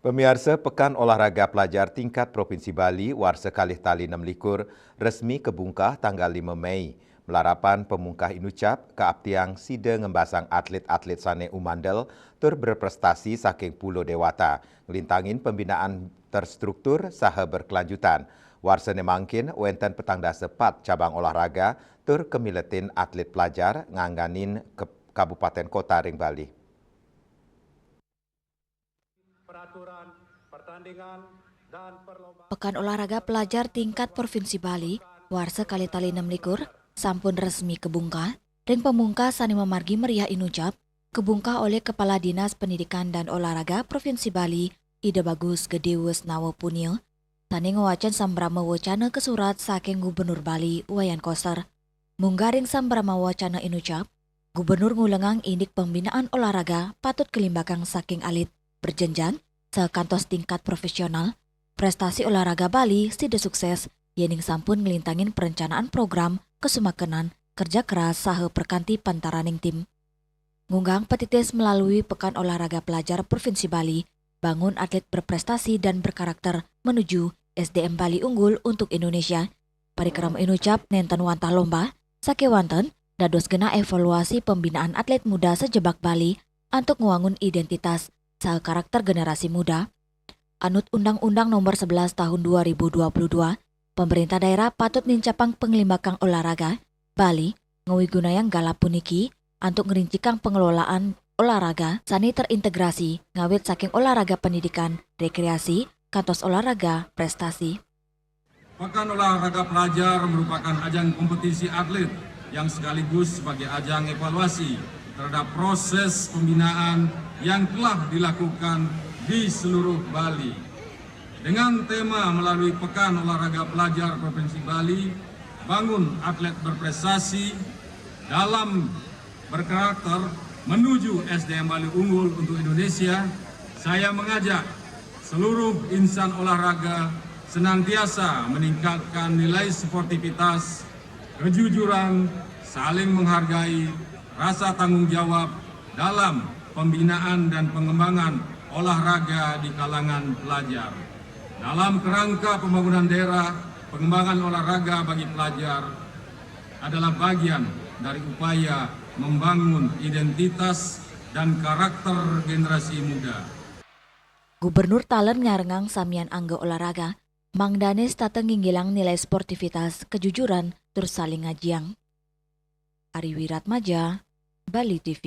Pemirsa, Pekan Olahraga Pelajar Tingkat Provinsi Bali Warsa Kalih Tali 6 resmi kebungkah tanggal 5 Mei. Melarapan pemungkah inucap keaptiang sida ngembasang atlet-atlet sane umandel tur berprestasi saking Pulau Dewata, ngelintangin pembinaan terstruktur saha berkelanjutan. Warsa nemangkin wenten petangda sepat cabang olahraga tur kemiletin atlet pelajar ngangganin ke Kabupaten Kota ring Bali. Pekan Olahraga Pelajar Tingkat Provinsi Bali, Warsa Kalih Tali 6 sampun resmi kebungkah, dan pemungkas sani memargi meriah inucap, kebungkah oleh Kepala Dinas Pendidikan dan Olahraga Provinsi Bali, Ida Bagus Gedewes Nawa Punil, sani ngawacan sambrama wacana ke surat saking Gubernur Bali, Wayan Koster. Munggaring sambrama wacana inucap, Gubernur ngulengang indik pembinaan olahraga patut kelimbakang saking alit, berjenjang, sekantos tingkat profesional, prestasi olahraga Bali sida sukses, yening sampun ngelintangin perencanaan program kesumakenan kerja keras saha perkanti pantaraning tim. Ngunggang petitis melalui Pekan Olahraga Pelajar Provinsi Bali, bangun atlet berprestasi dan berkarakter menuju SDM Bali unggul untuk Indonesia. Parikeram inucap nenten wantah lomba, sakewanten, dados gena evaluasi pembinaan atlet muda sejebak Bali untuk nguangun identitas saha karakter generasi muda. Anut Undang-Undang Nomor 11 Tahun 2022, pemerintah daerah patut nincapang penglimbakang olahraga Bali ngawigunayang galap puniki untuk ngerincikang pengelolaan olahraga sani terintegrasi ngawit saking olahraga pendidikan, rekreasi, kantos olahraga, prestasi. Pekan Olahraga Pelajar merupakan ajang kompetisi atlet yang sekaligus sebagai ajang evaluasi terhadap proses pembinaan yang telah dilakukan di seluruh Bali. Dengan tema melalui Pekan Olahraga Pelajar Provinsi Bali, bangun atlet berprestasi dalam berkarakter menuju SDM Bali unggul untuk Indonesia, saya mengajak seluruh insan olahraga senantiasa meningkatkan nilai sportivitas, kejujuran, saling menghargai, rasa tanggung jawab dalam pembinaan dan pengembangan olahraga di kalangan pelajar. Dalam kerangka pembangunan daerah, pengembangan olahraga bagi pelajar adalah bagian dari upaya membangun identitas dan karakter generasi muda. Gubernur Talen ngarengang samian angga olahraga, Mang Danes tateng nginggilang nilai sportivitas, kejujuran, terus saling ngajiang. Ari Wiratmaja, Bali TV.